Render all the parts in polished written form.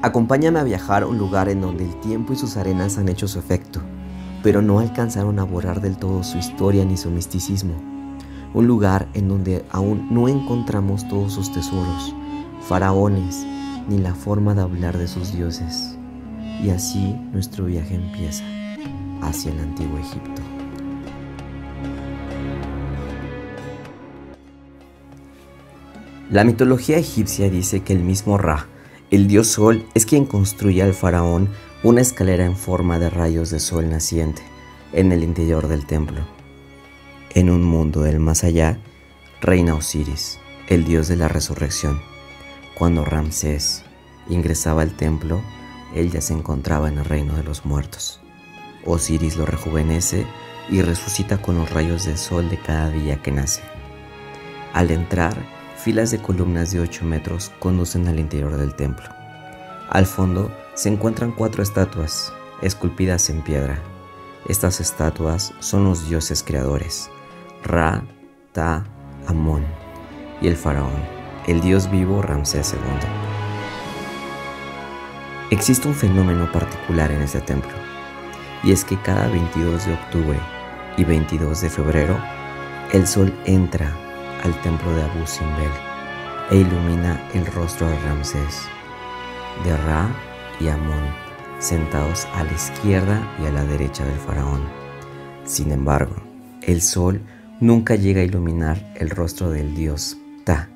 Acompáñame a viajar a un lugar en donde el tiempo y sus arenas han hecho su efecto, pero no alcanzaron a borrar del todo su historia ni su misticismo. Un lugar en donde aún no encontramos todos sus tesoros, faraones, ni la forma de hablar de sus dioses. Y así nuestro viaje empieza hacia el antiguo Egipto. La mitología egipcia dice que el mismo Ra, el dios sol, es quien construye al faraón una escalera en forma de rayos de sol naciente en el interior del templo. En un mundo del más allá, reina Osiris, el dios de la resurrección. Cuando Ramsés ingresaba al templo, él ya se encontraba en el reino de los muertos. Osiris lo rejuvenece y resucita con los rayos del sol de cada día que nace. Al entrar, filas de columnas de 8 metros conducen al interior del templo. Al fondo se encuentran 4 estatuas, esculpidas en piedra. Estas estatuas son los dioses creadores, Ra, Ta, Amón, y el faraón, el dios vivo Ramsés II. Existe un fenómeno particular en este templo, y es que cada 22 de octubre y 22 de febrero, el sol entra al templo de Abu Simbel e ilumina el rostro de Ramsés, de Ra y Amón, sentados a la izquierda y a la derecha del faraón. Sin embargo, el sol nunca llega a iluminar el rostro del dios Ta,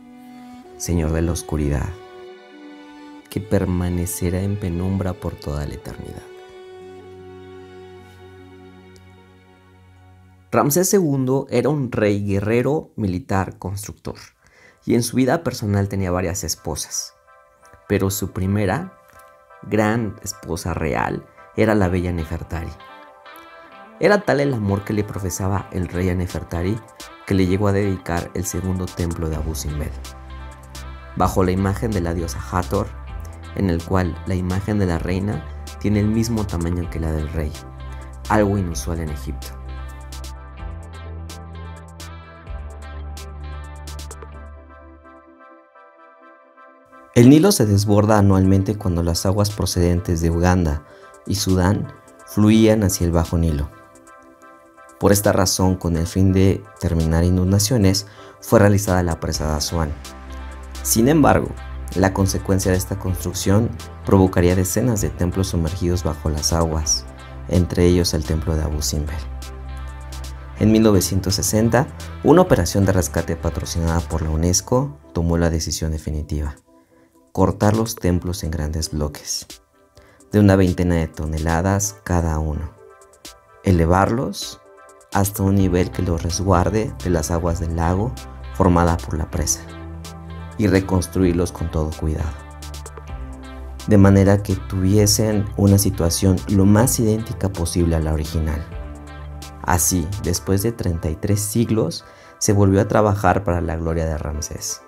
señor de la oscuridad, que permanecerá en penumbra por toda la eternidad. Ramsés II era un rey guerrero, militar, constructor, y en su vida personal tenía varias esposas, pero su primera gran esposa real era la bella Nefertari. Era tal el amor que le profesaba el rey a Nefertari que le llegó a dedicar el segundo templo de Abu Simbel, bajo la imagen de la diosa Hathor, en el cual la imagen de la reina tiene el mismo tamaño que la del rey, algo inusual en Egipto. El Nilo se desborda anualmente cuando las aguas procedentes de Uganda y Sudán fluían hacia el Bajo Nilo. Por esta razón, con el fin de terminar inundaciones, fue realizada la presa de Asuán. Sin embargo, la consecuencia de esta construcción provocaría decenas de templos sumergidos bajo las aguas, entre ellos el templo de Abu Simbel. En 1960, una operación de rescate patrocinada por la UNESCO tomó la decisión definitiva: cortar los templos en grandes bloques, de una veintena de toneladas cada uno, elevarlos hasta un nivel que los resguarde de las aguas del lago formada por la presa, y reconstruirlos con todo cuidado, de manera que tuviesen una situación lo más idéntica posible a la original. Así, después de 33 siglos, se volvió a trabajar para la gloria de Ramsés.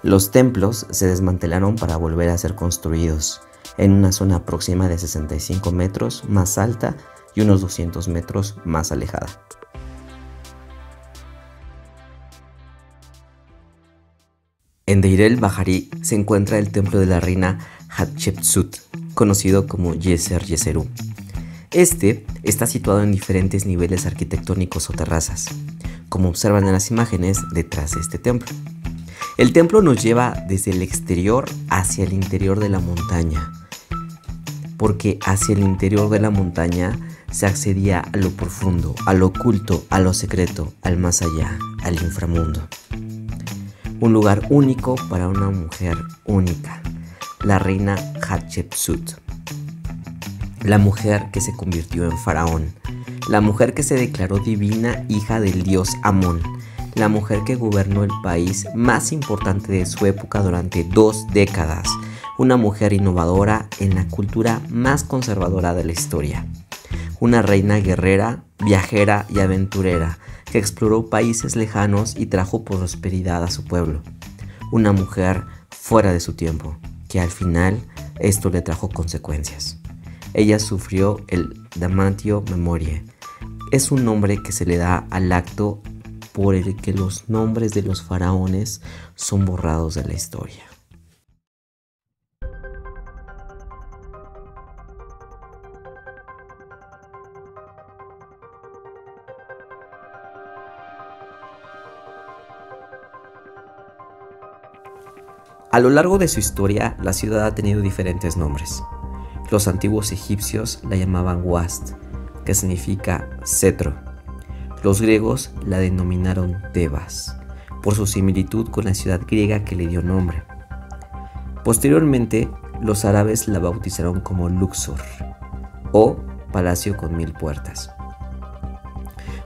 Los templos se desmantelaron para volver a ser construidos en una zona próxima de 65 metros más alta y unos 200 metros más alejada. En Deir el-Bahari se encuentra el templo de la reina Hatshepsut, conocido como Djeser-Djeserú. Este está situado en diferentes niveles arquitectónicos o terrazas, como observan en las imágenes detrás de este templo. El templo nos lleva desde el exterior hacia el interior de la montaña, porque hacia el interior de la montaña se accedía a lo profundo, a lo oculto, a lo secreto, al más allá, al inframundo. Un lugar único para una mujer única, la reina Hatshepsut, la mujer que se convirtió en faraón, la mujer que se declaró divina hija del dios Amón, la mujer que gobernó el país más importante de su época durante 2 décadas, una mujer innovadora en la cultura más conservadora de la historia, una reina guerrera, viajera y aventurera que exploró países lejanos y trajo prosperidad a su pueblo, una mujer fuera de su tiempo, que al final esto le trajo consecuencias. Ella sufrió el damnatio memoriae. Es un nombre que se le da al acto por el que los nombres de los faraones son borrados de la historia. A lo largo de su historia, la ciudad ha tenido diferentes nombres. Los antiguos egipcios la llamaban Wast, que significa cetro. Los griegos la denominaron Tebas, por su similitud con la ciudad griega que le dio nombre. Posteriormente, los árabes la bautizaron como Luxor, o Palacio con 1000 puertas.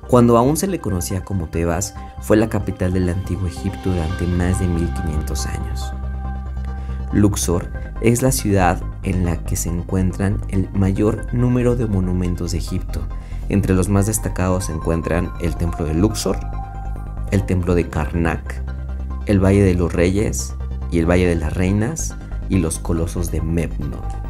Cuando aún se le conocía como Tebas, fue la capital del antiguo Egipto durante más de 1500 años. Luxor es la ciudad en la que se encuentran el mayor número de monumentos de Egipto. Entre los más destacados se encuentran el Templo de Luxor, el Templo de Karnak, el Valle de los Reyes y el Valle de las Reinas y los Colosos de Memnon.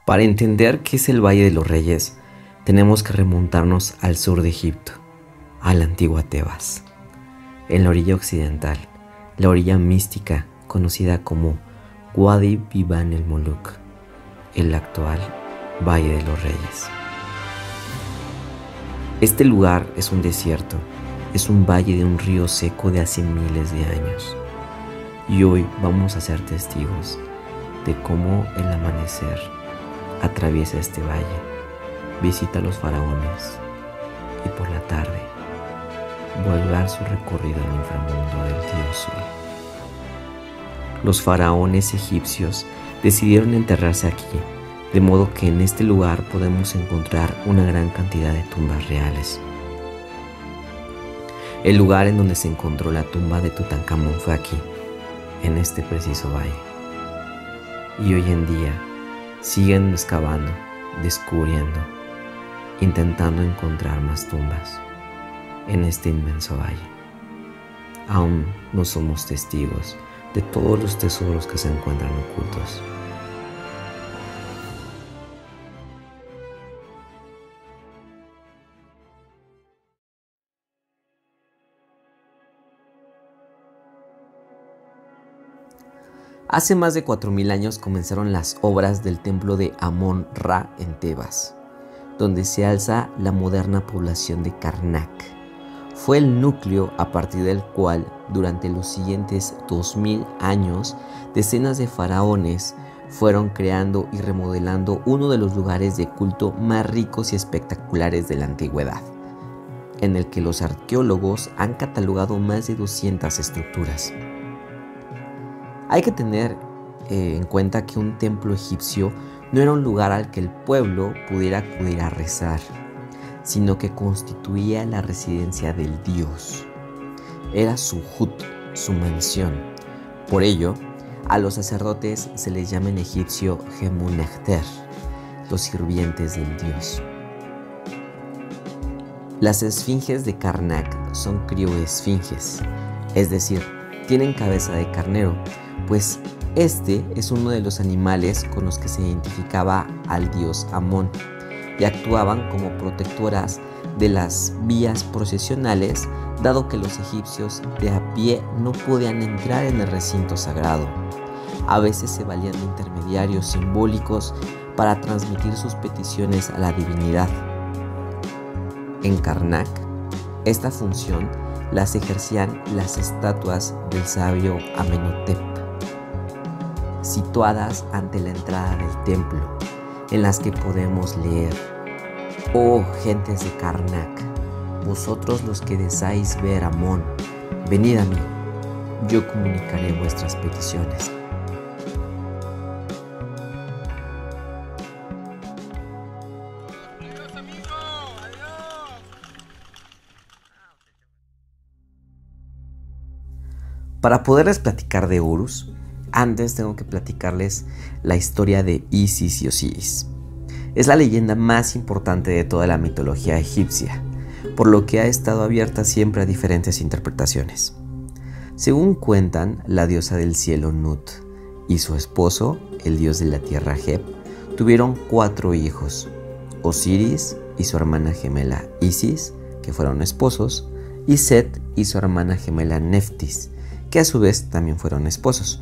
Para entender qué es el Valle de los Reyes, tenemos que remontarnos al sur de Egipto, a la antigua Tebas. En la orilla occidental, la orilla mística conocida como Wadi Biban el Moluk, el actual Valle de los Reyes. Este lugar es un desierto, es un valle de un río seco de hace miles de años. Y hoy vamos a ser testigos de cómo el amanecer atraviesa este valle, visita a los faraones y por la tarde vuelve a su recorrido al inframundo del dios Sol. Los faraones egipcios decidieron enterrarse aquí, de modo que en este lugar podemos encontrar una gran cantidad de tumbas reales. El lugar en donde se encontró la tumba de Tutankamón fue aquí, en este preciso valle. Y hoy en día siguen excavando, descubriendo, intentando encontrar más tumbas en este inmenso valle. Aún no somos testigos de todos los tesoros que se encuentran ocultos. Hace más de 4000 años comenzaron las obras del templo de Amón-Ra en Tebas, donde se alza la moderna población de Karnak. Fue el núcleo a partir del cual, durante los siguientes 2000 años, decenas de faraones fueron creando y remodelando uno de los lugares de culto más ricos y espectaculares de la antigüedad, en el que los arqueólogos han catalogado más de 200 estructuras. Hay que tener en cuenta que un templo egipcio no era un lugar al que el pueblo pudiera acudir a rezar, sino que constituía la residencia del dios. Era su hut, su mansión. Por ello, a los sacerdotes se les llama en egipcio Gemunehter, los sirvientes del dios. Las esfinges de Karnak son crioesfinges, es decir, tienen cabeza de carnero, pues este es uno de los animales con los que se identificaba al dios Amón y actuaban como protectoras de las vías procesionales, dado que los egipcios de a pie no podían entrar en el recinto sagrado. A veces se valían de intermediarios simbólicos para transmitir sus peticiones a la divinidad. En Karnak, esta función las ejercían las estatuas del sabio Amenhotep, situadas ante la entrada del templo, en las que podemos leer: «Oh gentes de Karnak, vosotros los que deseáis ver a Amón, venid a mí, yo comunicaré vuestras peticiones». Para poderles platicar de Horus, antes tengo que platicarles la historia de Isis y Osiris. Es la leyenda más importante de toda la mitología egipcia, por lo que ha estado abierta siempre a diferentes interpretaciones. Según cuentan, la diosa del cielo Nut y su esposo, el dios de la tierra Heb, tuvieron 4 hijos: Osiris y su hermana gemela Isis, que fueron esposos, y Set y su hermana gemela Neftis, que a su vez también fueron esposos.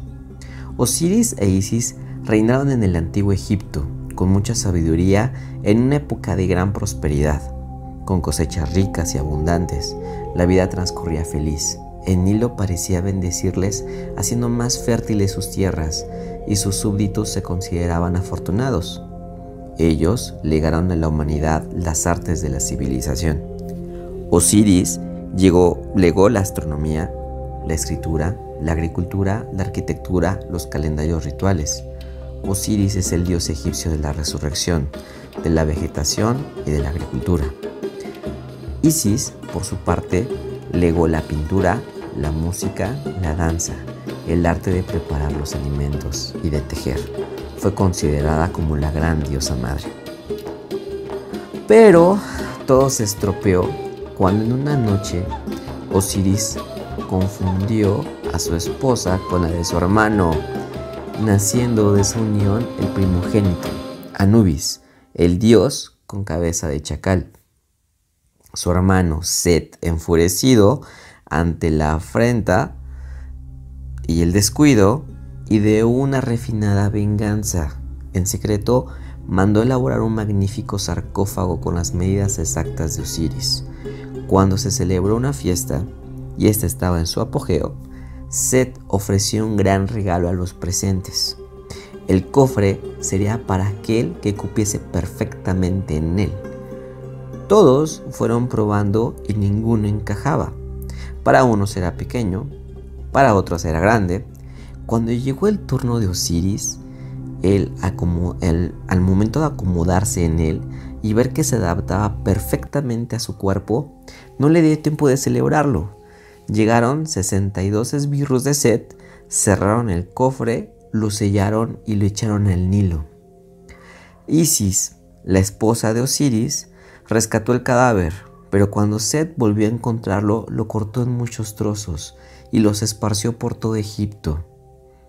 Osiris e Isis reinaron en el antiguo Egipto con mucha sabiduría en una época de gran prosperidad, con cosechas ricas y abundantes. La vida transcurría feliz. El Nilo parecía bendecirles, haciendo más fértiles sus tierras, y sus súbditos se consideraban afortunados. Ellos legaron a la humanidad las artes de la civilización. Osiris legó la astronomía, la escritura, la agricultura, la arquitectura, los calendarios rituales. Osiris es el dios egipcio de la resurrección, de la vegetación y de la agricultura. Isis, por su parte, legó la pintura, la música, la danza, el arte de preparar los alimentos y de tejer. Fue considerada como la gran diosa madre. Pero todo se estropeó cuando en una noche Osiris confundió a su esposa con la de su hermano, naciendo de su unión el primogénito, Anubis, el dios con cabeza de chacal. Su hermano Set, enfurecido ante la afrenta y el descuido, ideó una refinada venganza. En secreto, mandó elaborar un magnífico sarcófago con las medidas exactas de Osiris. Cuando se celebró una fiesta, y esta estaba en su apogeo, Set ofreció un gran regalo a los presentes. El cofre sería para aquel que cupiese perfectamente en él. Todos fueron probando y ninguno encajaba. Para unos era pequeño, para otros era grande. Cuando llegó el turno de Osiris, al momento de acomodarse en él y ver que se adaptaba perfectamente a su cuerpo, no le dio tiempo de celebrarlo. Llegaron 62 esbirros de Set, cerraron el cofre, lo sellaron y lo echaron al Nilo. Isis, la esposa de Osiris, rescató el cadáver, pero cuando Set volvió a encontrarlo, lo cortó en muchos trozos y los esparció por todo Egipto.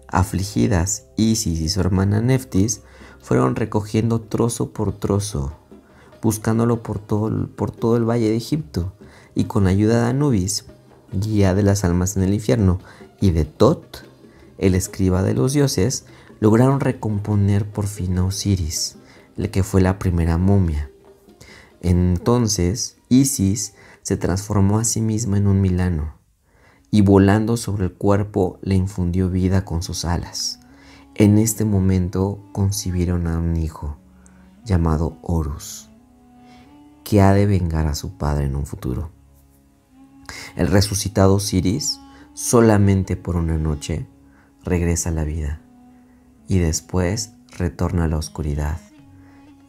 Afligidas, Isis y su hermana Neftis fueron recogiendo trozo por trozo, buscándolo por todo el valle de Egipto, y con la ayuda de Anubis, guía de las almas en el infierno, y de Tot, el escriba de los dioses, lograron recomponer por fin a Osiris, el que fue la primera momia. Entonces Isis se transformó a sí misma en un milano, y volando sobre el cuerpo le infundió vida con sus alas. En este momento concibieron a un hijo llamado Horus, que ha de vengar a su padre en un futuro. El resucitado Osiris, solamente por una noche, regresa a la vida y después retorna a la oscuridad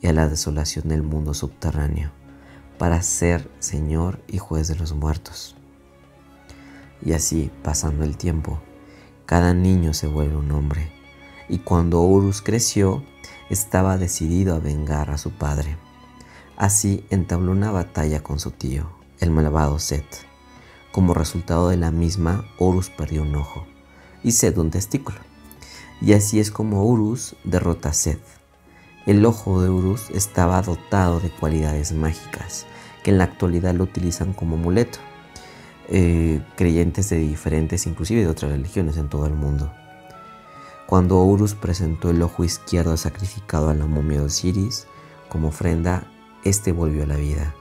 y a la desolación del mundo subterráneo para ser señor y juez de los muertos. Y así, pasando el tiempo, cada niño se vuelve un hombre, y cuando Horus creció, estaba decidido a vengar a su padre. Así entabló una batalla con su tío, el malvado Set. Como resultado de la misma, Horus perdió un ojo y Set un testículo. Y así es como Horus derrota a Set. El ojo de Horus estaba dotado de cualidades mágicas, que en la actualidad lo utilizan como amuleto. Creyentes de diferentes, inclusive de otras religiones en todo el mundo. Cuando Horus presentó el ojo izquierdo sacrificado a la momia de Osiris como ofrenda, este volvió a la vida.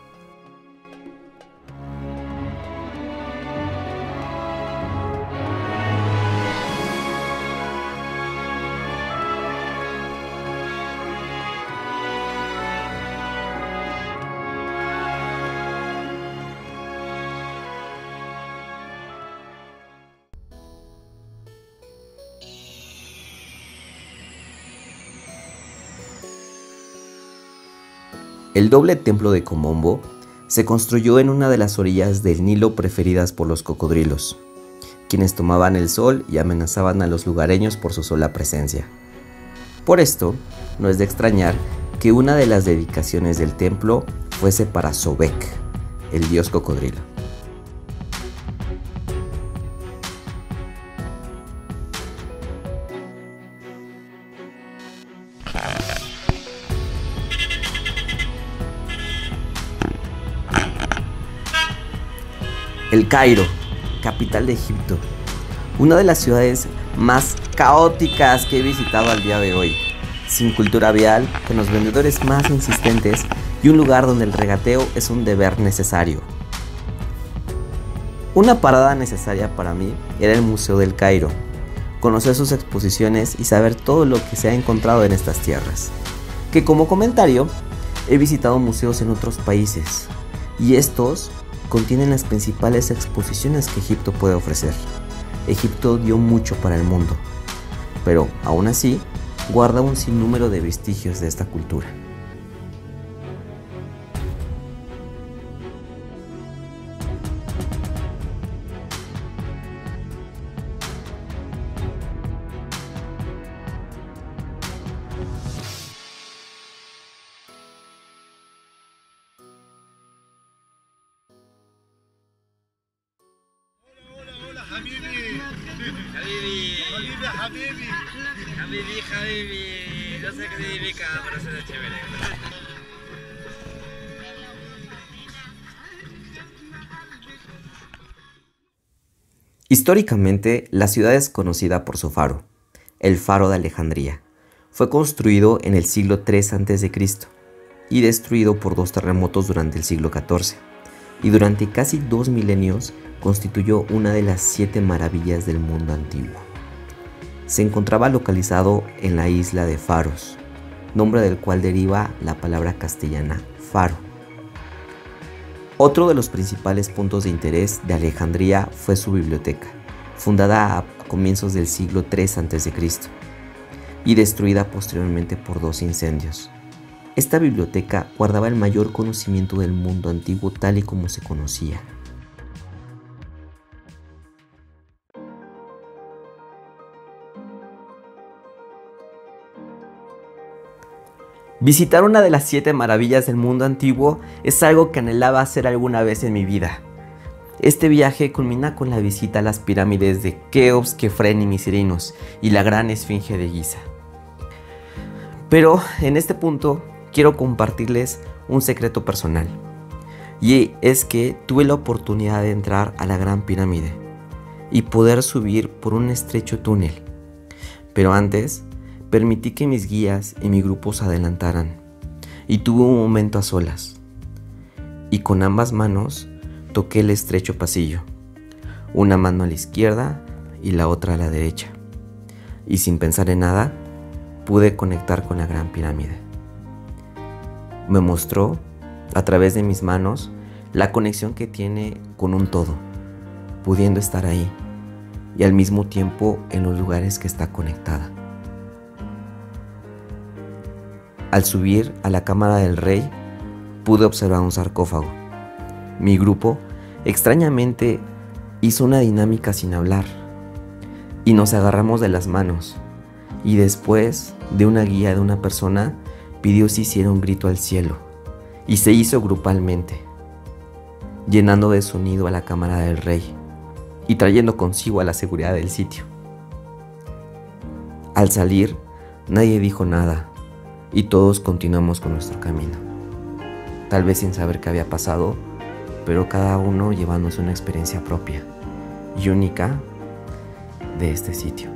El doble templo de Komombo se construyó en una de las orillas del Nilo preferidas por los cocodrilos, quienes tomaban el sol y amenazaban a los lugareños por su sola presencia. Por esto, no es de extrañar que una de las dedicaciones del templo fuese para Sobek, el dios cocodrilo. Cairo, capital de Egipto, una de las ciudades más caóticas que he visitado al día de hoy, sin cultura vial, con los vendedores más insistentes y un lugar donde el regateo es un deber necesario. Una parada necesaria para mí era el Museo del Cairo, conocer sus exposiciones y saber todo lo que se ha encontrado en estas tierras. Que como comentario, he visitado museos en otros países y estos contienen las principales exposiciones que Egipto puede ofrecer. Egipto dio mucho para el mundo, pero aún así guarda un sinnúmero de vestigios de esta cultura. حبيبي حبيبي حبيبي حبيبي حبيبي no sé qué significa, pero suena chévere. Históricamente, la ciudad es conocida por su faro, el Faro de Alejandría. Fue construido en el siglo III a.C. y destruido por 2 terremotos durante el siglo XIV, y durante casi 2 milenios constituyó una de las 7 maravillas del mundo antiguo. Se encontraba localizado en la isla de Faros, nombre del cual deriva la palabra castellana faro. Otro de los principales puntos de interés de Alejandría fue su biblioteca, fundada a comienzos del siglo III a.C. y destruida posteriormente por 2 incendios. Esta biblioteca guardaba el mayor conocimiento del mundo antiguo tal y como se conocía. Visitar una de las 7 maravillas del mundo antiguo es algo que anhelaba hacer alguna vez en mi vida. Este viaje culmina con la visita a las pirámides de Keops, Kefren y Miserinos y la gran esfinge de Giza. Pero en este punto quiero compartirles un secreto personal, y es que tuve la oportunidad de entrar a la Gran Pirámide y poder subir por un estrecho túnel. Pero antes permití que mis guías y mi grupo se adelantaran y tuve un momento a solas, y con ambas manos toqué el estrecho pasillo, una mano a la izquierda y la otra a la derecha, y sin pensar en nada pude conectar con la Gran Pirámide. Me mostró a través de mis manos la conexión que tiene con un todo, pudiendo estar ahí y al mismo tiempo en los lugares que está conectada. Al subir a la cámara del rey, pude observar un sarcófago. Mi grupo, extrañamente, hizo una dinámica sin hablar, y nos agarramos de las manos, y después de una guía de una persona, pidió se hiciera un grito al cielo, y se hizo grupalmente, llenando de sonido a la cámara del rey, y trayendo consigo a la seguridad del sitio. Al salir, nadie dijo nada, y todos continuamos con nuestro camino, tal vez sin saber qué había pasado, pero cada uno llevándose una experiencia propia y única de este sitio.